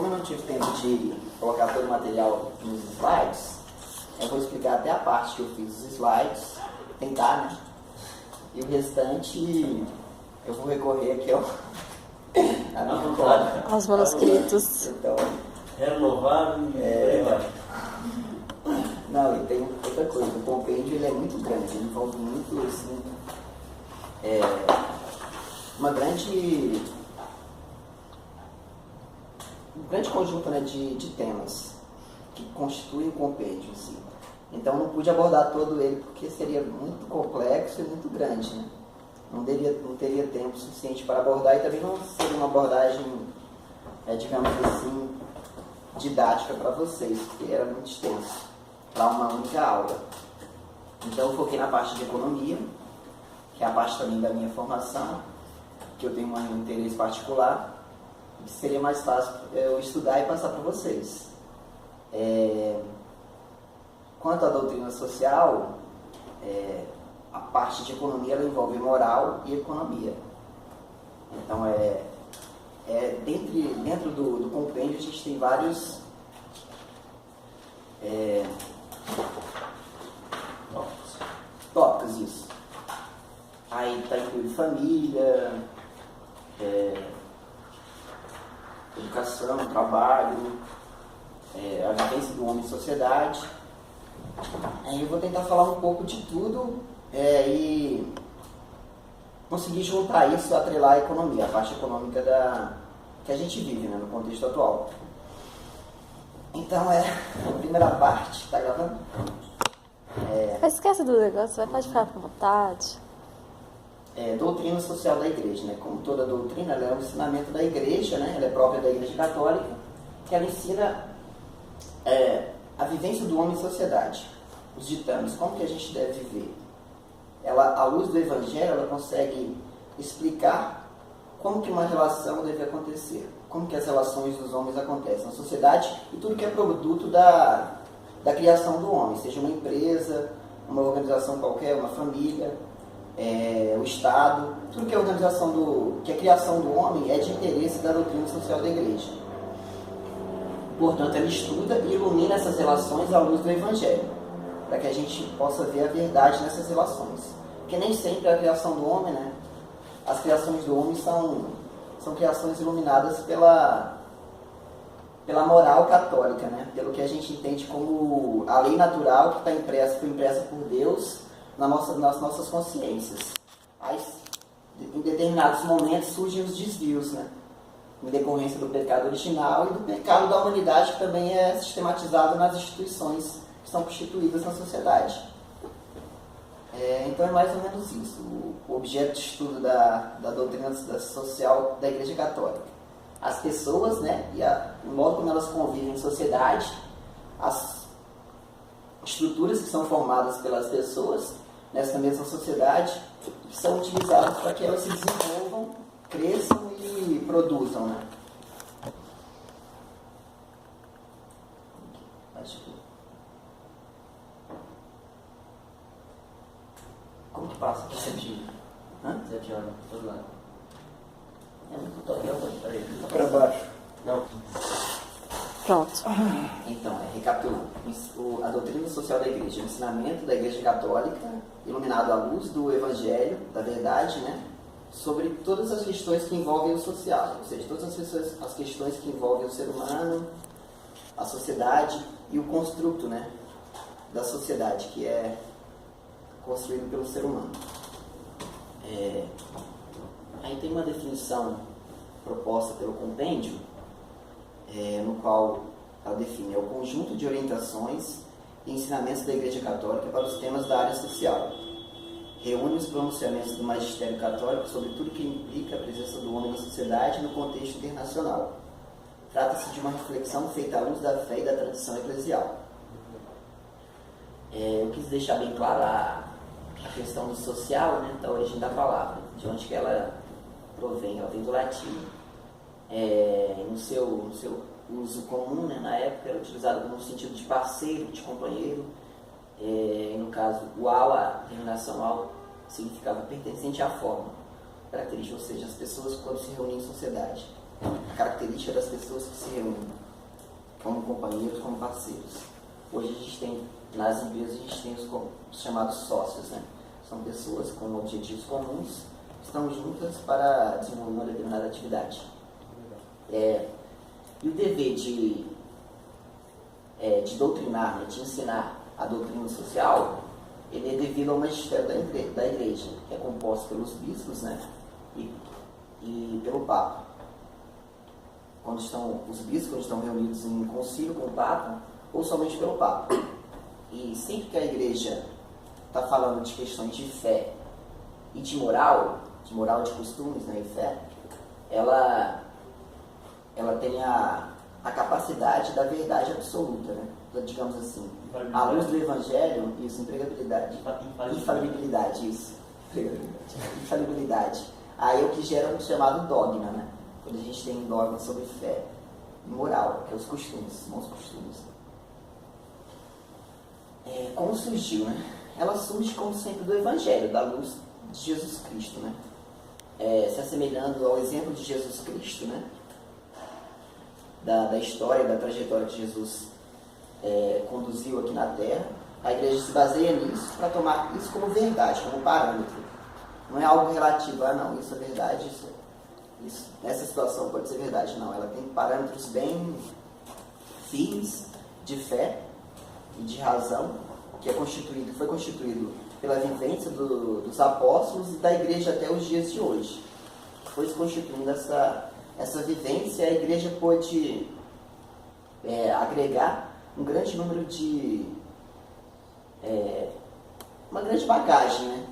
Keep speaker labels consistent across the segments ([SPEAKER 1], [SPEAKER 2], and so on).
[SPEAKER 1] como eu não tive tempo de colocar todo o material nos slides, eu vou explicar até a parte que eu fiz os slides, tentar, né? E o restante eu vou recorrer aqui a minha cola.
[SPEAKER 2] Aos manuscritos.
[SPEAKER 1] Então,
[SPEAKER 3] renovar e vai.
[SPEAKER 1] Não, e tem outra coisa, o compêndio ele é muito grande, ele envolve muito, assim, um grande conjunto, né, de temas que constituem o compêndio em si. Então não pude abordar todo ele porque seria muito complexo e muito grande, né? Não teria tempo suficiente para abordar e também não seria uma abordagem, digamos assim, didática para vocês, porque era muito extenso para uma única aula. Então eu foquei na parte de economia, que é a parte também da minha formação, que eu tenho um interesse particular, que seria mais fácil eu estudar e passar para vocês. Quanto à doutrina social, a parte de economia ela envolve moral e economia. Então, dentro do compêndio a gente tem vários tópicos, isso. Aí está incluído família, educação, trabalho, a vivência do homem em sociedade. Aí eu vou tentar falar um pouco de tudo e conseguir juntar isso, atrelar a economia, a parte econômica que a gente vive, né, no contexto atual. Então, a primeira parte, tá gravando?
[SPEAKER 2] Esquece do negócio, pode ficar com vontade.
[SPEAKER 1] Doutrina social da igreja, né? Como toda doutrina, ela é um ensinamento da igreja, né? Ela é própria da igreja católica, que ela ensina a vivência do homem em sociedade, os ditames, como que a gente deve viver. Ela, à luz do evangelho, ela consegue explicar como que uma relação deve acontecer, como que as relações dos homens acontecem na sociedade e tudo que é produto da criação do homem, seja uma empresa, uma organização qualquer, uma família, o Estado, tudo que é organização que a criação do homem é de interesse da doutrina social da igreja. Portanto, ela estuda e ilumina essas relações à luz do evangelho, para que a gente possa ver a verdade nessas relações. Porque nem sempre a criação do homem, né? As criações do homem são criações iluminadas pela moral católica, né? Pelo que a gente entende como a lei natural que foi impressa por Deus nas nossas consciências. Mas, em determinados momentos surgem os desvios, né? Em decorrência do pecado original e do pecado da humanidade, que também é sistematizado nas instituições que são constituídas na sociedade. Então é mais ou menos isso, o objeto de estudo da doutrina social da Igreja Católica. As pessoas, né, e o modo como elas convivem em sociedade, as estruturas que são formadas pelas pessoas nessa mesma sociedade, que são utilizadas para que elas se desenvolvam, cresçam e produzam, né? Como que passa aqui?
[SPEAKER 3] 7 horas, todo lado.
[SPEAKER 1] Muito tutorial para ele.
[SPEAKER 3] Para baixo. Não.
[SPEAKER 2] Pronto.
[SPEAKER 1] Então, recapitulando. A doutrina social da igreja, o ensinamento da igreja católica, iluminado à luz do evangelho, da verdade, né? Sobre todas as questões que envolvem o social, ou seja, todas as questões que envolvem o ser humano, a sociedade e o construto, né, da sociedade, que é construído pelo ser humano. Aí tem uma definição proposta pelo compêndio, no qual ela define o conjunto de orientações e ensinamentos da Igreja Católica para os temas da área social. Reúne os pronunciamentos do magistério católico sobre tudo que implica a presença do homem na sociedade e no contexto internacional. Trata-se de uma reflexão feita à luz da fé e da tradição eclesial. Eu quis deixar bem clara a questão do social, né, da origem da palavra, de onde que ela provém. Ela vem do latim. No seu uso comum, né, na época, era utilizado no sentido de parceiro, de companheiro. No caso, o ao, a terminação ao, significava pertencente à forma, característica, ou seja, as pessoas quando se reúnem em sociedade. característica das pessoas que se reúnem, como companheiros, como parceiros. Hoje a gente tem, nas empresas, a gente tem os chamados sócios, né? São pessoas com objetivos comuns, que estão juntas para desenvolver uma determinada atividade. E o dever de doutrinar, né, de ensinar a doutrina social, ele é devido ao magistério da igreja, que é composto pelos bispos, né, e pelo Papa. Os bispos estão reunidos em concílio com o Papa, ou somente pelo Papa. E sempre que a igreja está falando de questões de fé e de moral de costumes, né, e fé, ela tem a capacidade da verdade absoluta, né? Digamos assim, à luz do Evangelho, isso, infalibilidade. Aí é o que gera o chamado dogma, né? Quando a gente tem um dogma sobre fé e moral, que é os costumes, bons costumes. Como surgiu, né? Ela surge, como sempre, do Evangelho, da luz de Jesus Cristo, né? Se assemelhando ao exemplo de Jesus Cristo, né? Da história, da trajetória que Jesus conduziu aqui na Terra, a igreja se baseia nisso para tomar isso como verdade, como parâmetro. Não é algo relativo, não, isso é verdade, isso, nessa situação pode ser verdade, não. Ela tem parâmetros bem firmes de fé e de razão, que foi constituído pela vivência dos apóstolos e da igreja até os dias de hoje. Foi se constituindo essa vivência, a igreja pôde agregar um grande número uma grande bagagem, né,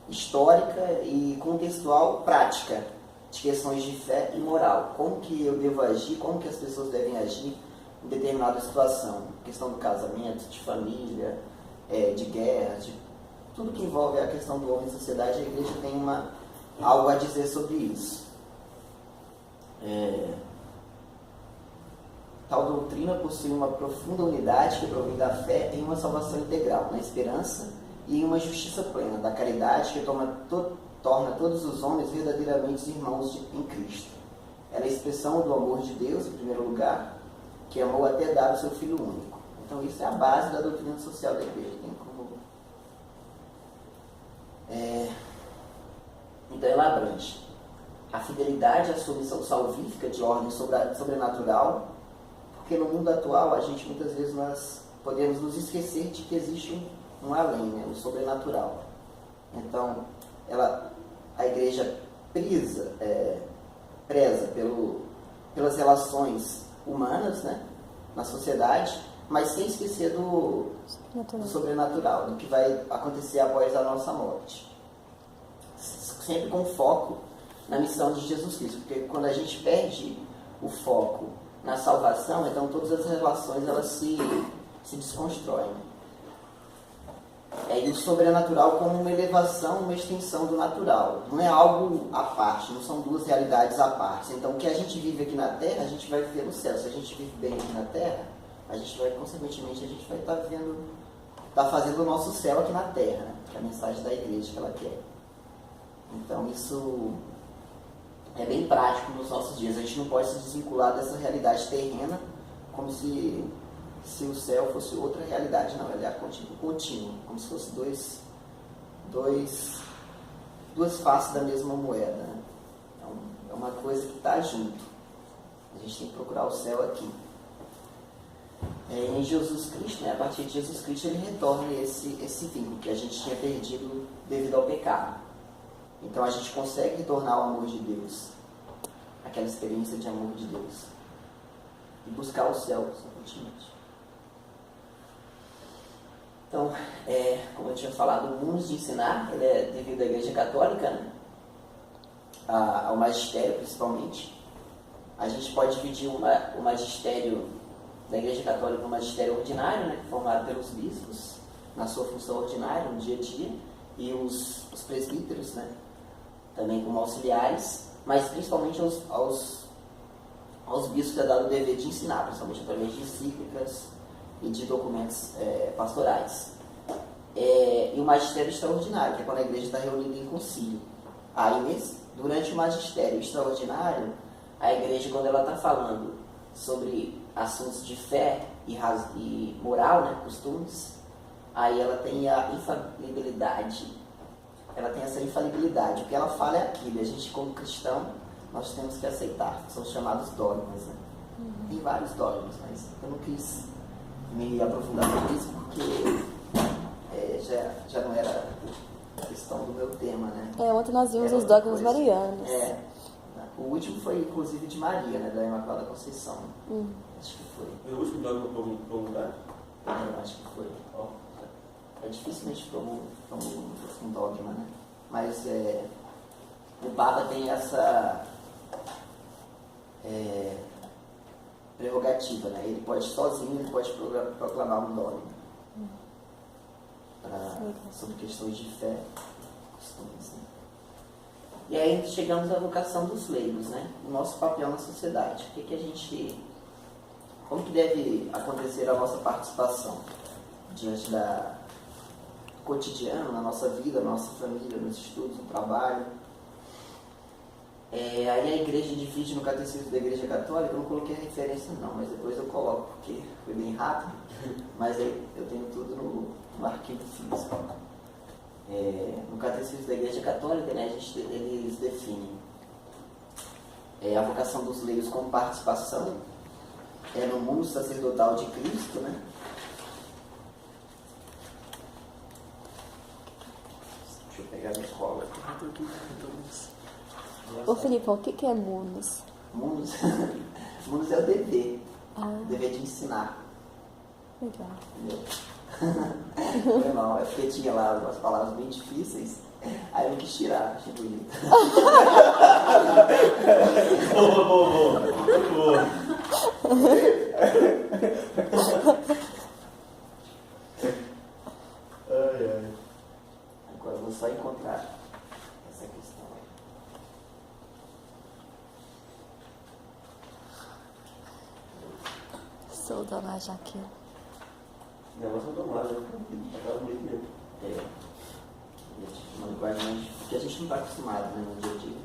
[SPEAKER 1] histórica e contextual prática de questões de fé e moral. Como que eu devo agir, como que as pessoas devem agir em determinada situação. Questão do casamento, de família, de guerra, de tudo que envolve a questão do homem em sociedade, a igreja tem algo a dizer sobre isso. Tal doutrina possui uma profunda unidade que provém da fé em uma salvação integral, na esperança e em uma justiça plena, da caridade que torna todos os homens verdadeiramente irmãos em Cristo. Ela é a expressão do amor de Deus, em primeiro lugar, que amou até dar o seu Filho único. Então isso é a base da doutrina social da igreja. Então ela abrange a fidelidade à sua missão salvífica de ordem sobrenatural, porque no mundo atual a gente muitas vezes nós podemos nos esquecer de que existe um além, né, um sobrenatural. Então a igreja preza pelas relações humanas, né, na sociedade, mas sem esquecer do sobrenatural, do que vai acontecer após a nossa morte. Sempre com foco na missão de Jesus Cristo, porque quando a gente perde o foco na salvação, então todas as relações elas se desconstroem. E o sobrenatural como uma elevação, uma extensão do natural. Não é algo à parte, não são duas realidades à parte. Então o que a gente vive aqui na Terra, a gente vai viver no céu. Se a gente vive bem aqui na Terra, consequentemente, a gente vai estar fazendo o nosso céu aqui na Terra, né? Que é a mensagem da igreja que ela quer. Então isso é bem prático nos nossos dias. A gente não pode se desvincular dessa realidade terrena como se o céu fosse outra realidade. Não, ela é contínua, como se fosse duas faces da mesma moeda, né? Então, é uma coisa que está junto. A gente tem que procurar o céu aqui. Em Jesus Cristo, né, a partir de Jesus Cristo, ele retorna esse vínculo que a gente tinha perdido devido ao pecado. Então a gente consegue retornar ao amor de Deus, aquela experiência de amor de Deus, e buscar o céu consequentemente. Então, como eu tinha falado, o mundo de ensinar, ele é devido à Igreja Católica, né, ao magistério principalmente. A gente pode dividir o magistério da Igreja Católica no magistério ordinário, né, formado pelos bispos, na sua função ordinária, no dia a dia, e os presbíteros, né, também como auxiliares, mas principalmente aos bispos é dado o dever de ensinar, principalmente através de encíclicas e de documentos pastorais. E o magistério extraordinário, que é quando a igreja está reunida em concílio. Aí, durante o magistério extraordinário, a igreja, quando ela está falando sobre assuntos de fé e moral, né, costumes, aí ela tem a infalibilidade. Ela tem essa infalibilidade. O que ela fala é aquilo. A gente, como cristão, nós temos que aceitar. São chamados dogmas, né? Tem vários dogmas, mas eu não quis me aprofundar sobre isso porque já não era a questão do meu tema, né?
[SPEAKER 2] Ontem nós vimos os dogmas marianos.
[SPEAKER 1] O último foi, inclusive, de Maria, né? Da Imaculada Conceição. Acho que foi.
[SPEAKER 3] O último dogma promulgado?
[SPEAKER 1] Eu acho que foi. Dificilmente um dogma, né? Mas o Papa tem essa prerrogativa, né? Ele pode sozinho, ele pode proclamar um dogma sobre questões de fé, costumes, né? E aí chegamos à vocação dos leigos, né? O nosso papel na sociedade. Como que deve acontecer a nossa participação diante do cotidiano, na nossa vida, na nossa família, nos estudos, no trabalho? Aí a igreja divide no catecismo da Igreja Católica. Eu não coloquei a referência não, mas depois eu coloco, porque foi bem rápido, mas eu tenho tudo no arquivo físico. No catecismo da Igreja Católica, né, eles definem a vocação dos leigos como participação no mundo sacerdotal de Cristo, né? Deixa eu pegar minha cola aqui.
[SPEAKER 2] Ô Felipe, o que é munus?
[SPEAKER 1] Munus? Munus é o dever. O dever de ensinar.
[SPEAKER 2] Legal.
[SPEAKER 1] Entendeu? Foi mal, é porque tinha lá umas palavras bem difíceis, aí eu quis tirar, achei bonito.
[SPEAKER 3] Boa.
[SPEAKER 1] Agora eu vou só encontrar essa questão aí.
[SPEAKER 2] Sou Dona Jaqueline.
[SPEAKER 3] Negócio automático, né? Acaba bonito mesmo.
[SPEAKER 1] Uma linguagem que a gente não está acostumado, né, no dia a dia.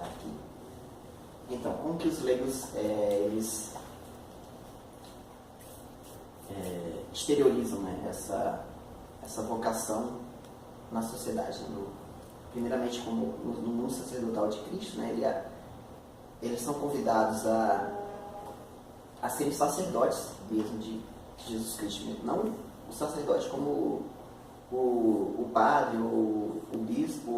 [SPEAKER 1] Aqui. Então, como que os leigos eles exteriorizam, né, essa vocação na sociedade, né? Primeiramente, como no mundo sacerdotal de Cristo, né, eles são convidados a serem sacerdotes mesmo de Jesus Cristo, não o sacerdote como o padre, ou o bispo,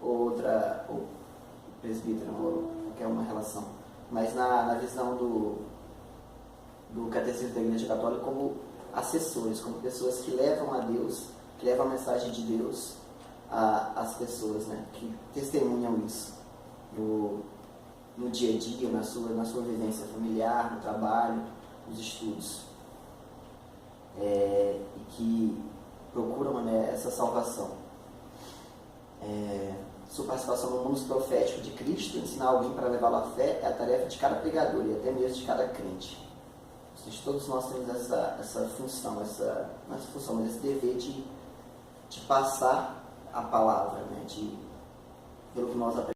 [SPEAKER 1] ou o presbítero, ou qualquer uma relação, mas na visão do catecismo da Igreja Católica como assessores, como pessoas que levam a Deus, que levam a mensagem de Deus às pessoas, né, que testemunham isso no dia a dia, na sua vivência familiar, no trabalho, nos estudos, e que procuram, né, essa salvação. Sua participação no mundo profético de Cristo, ensinar alguém para levá-lo à fé, é a tarefa de cada pregador e até mesmo de cada crente. Ou seja, todos nós temos essa função, não essa função, mas esse dever de passar a palavra, né, pelo que nós aprendemos.